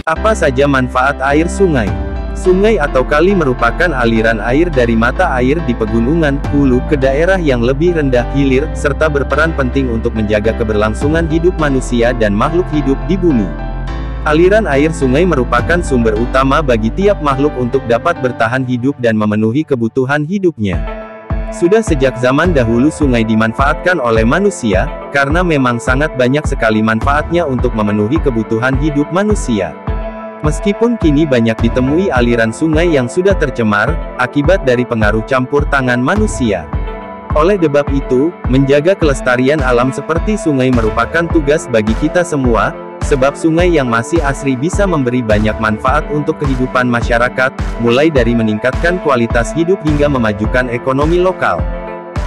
Apa saja manfaat air sungai? Sungai atau kali merupakan aliran air dari mata air di pegunungan, hulu, ke daerah yang lebih rendah, hilir, serta berperan penting untuk menjaga keberlangsungan hidup manusia dan makhluk hidup di bumi. Aliran air sungai merupakan sumber utama bagi tiap makhluk untuk dapat bertahan hidup dan memenuhi kebutuhan hidupnya. Sudah sejak zaman dahulu sungai dimanfaatkan oleh manusia, karena memang sangat banyak sekali manfaatnya untuk memenuhi kebutuhan hidup manusia. Meskipun kini banyak ditemui aliran sungai yang sudah tercemar, akibat dari pengaruh campur tangan manusia. Oleh sebab itu, menjaga kelestarian alam seperti sungai merupakan tugas bagi kita semua, sebab sungai yang masih asri bisa memberi banyak manfaat untuk kehidupan masyarakat, mulai dari meningkatkan kualitas hidup hingga memajukan ekonomi lokal.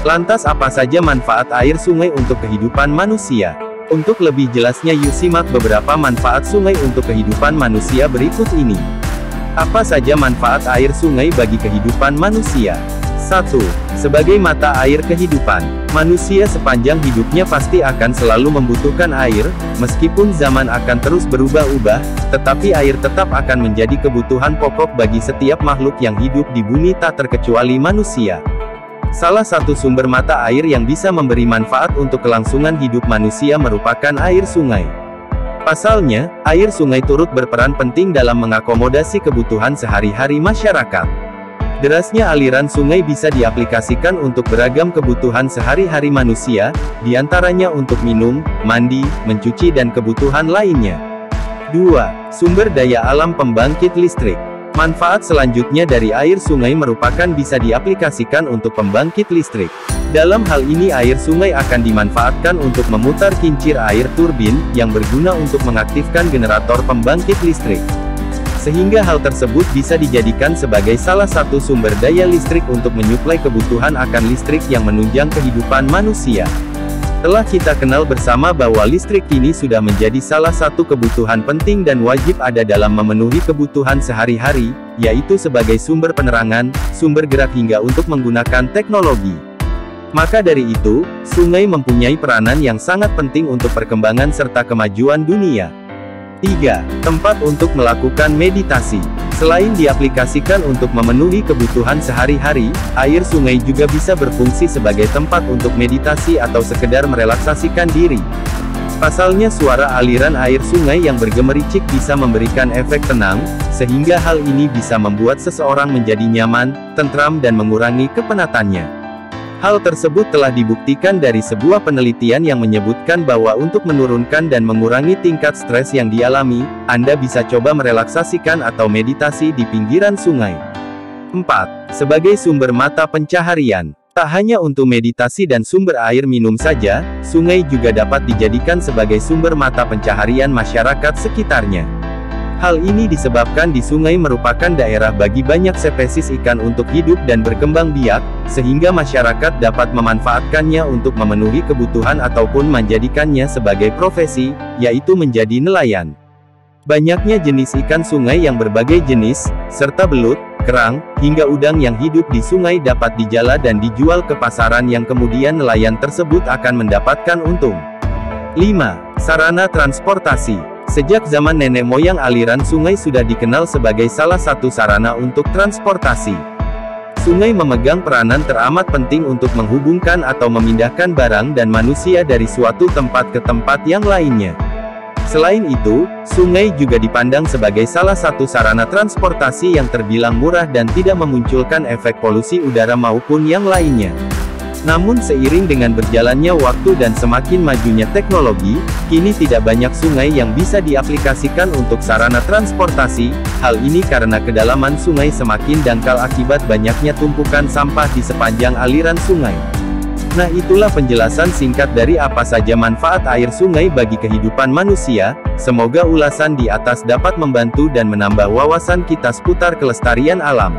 Lantas apa saja manfaat air sungai untuk kehidupan manusia? Untuk lebih jelasnya yuk simak beberapa manfaat sungai untuk kehidupan manusia berikut ini. Apa saja manfaat air sungai bagi kehidupan manusia? 1. Sebagai mata air kehidupan. Manusia sepanjang hidupnya pasti akan selalu membutuhkan air, meskipun zaman akan terus berubah-ubah, tetapi air tetap akan menjadi kebutuhan pokok bagi setiap makhluk yang hidup di bumi tak terkecuali manusia. Salah satu sumber mata air yang bisa memberi manfaat untuk kelangsungan hidup manusia merupakan air sungai. Pasalnya, air sungai turut berperan penting dalam mengakomodasi kebutuhan sehari-hari masyarakat. Derasnya aliran sungai bisa diaplikasikan untuk beragam kebutuhan sehari-hari manusia, diantaranya untuk minum, mandi, mencuci dan kebutuhan lainnya. 2. Sumber daya alam pembangkit listrik. Manfaat selanjutnya dari air sungai merupakan bisa diaplikasikan untuk pembangkit listrik. Dalam hal ini air sungai akan dimanfaatkan untuk memutar kincir air turbin, yang berguna untuk mengaktifkan generator pembangkit listrik. Sehingga hal tersebut bisa dijadikan sebagai salah satu sumber daya listrik untuk menyuplai kebutuhan akan listrik yang menunjang kehidupan manusia. Telah kita kenal bersama bahwa listrik kini sudah menjadi salah satu kebutuhan penting dan wajib ada dalam memenuhi kebutuhan sehari-hari, yaitu sebagai sumber penerangan, sumber gerak hingga untuk menggunakan teknologi. Maka dari itu, sungai mempunyai peranan yang sangat penting untuk perkembangan serta kemajuan dunia. 3. Tempat untuk melakukan meditasi. Selain diaplikasikan untuk memenuhi kebutuhan sehari-hari, air sungai juga bisa berfungsi sebagai tempat untuk meditasi atau sekedar merelaksasikan diri. Pasalnya suara aliran air sungai yang bergemericik bisa memberikan efek tenang, sehingga hal ini bisa membuat seseorang menjadi nyaman, tentram dan mengurangi kepenatannya. Hal tersebut telah dibuktikan dari sebuah penelitian yang menyebutkan bahwa untuk menurunkan dan mengurangi tingkat stres yang dialami, Anda bisa coba merelaksasikan atau meditasi di pinggiran sungai. 4. Sebagai sumber mata pencaharian. Tak hanya untuk meditasi dan sumber air minum saja, sungai juga dapat dijadikan sebagai sumber mata pencaharian masyarakat sekitarnya. Hal ini disebabkan di sungai merupakan daerah bagi banyak spesies ikan untuk hidup dan berkembang biak, sehingga masyarakat dapat memanfaatkannya untuk memenuhi kebutuhan ataupun menjadikannya sebagai profesi, yaitu menjadi nelayan. Banyaknya jenis ikan sungai yang berbagai jenis, serta belut, kerang, hingga udang yang hidup di sungai dapat dijala dan dijual ke pasaran yang kemudian nelayan tersebut akan mendapatkan untung. 5. Sarana transportasi. Sejak zaman nenek moyang aliran sungai sudah dikenal sebagai salah satu sarana untuk transportasi. Sungai memegang peranan teramat penting untuk menghubungkan atau memindahkan barang dan manusia dari suatu tempat ke tempat yang lainnya. Selain itu, sungai juga dipandang sebagai salah satu sarana transportasi yang terbilang murah dan tidak memunculkan efek polusi udara maupun yang lainnya. Namun seiring dengan berjalannya waktu dan semakin majunya teknologi, kini tidak banyak sungai yang bisa diaplikasikan untuk sarana transportasi. Hal ini karena kedalaman sungai semakin dangkal akibat banyaknya tumpukan sampah di sepanjang aliran sungai. Nah, itulah penjelasan singkat dari apa saja manfaat air sungai bagi kehidupan manusia. Semoga ulasan di atas dapat membantu dan menambah wawasan kita seputar kelestarian alam.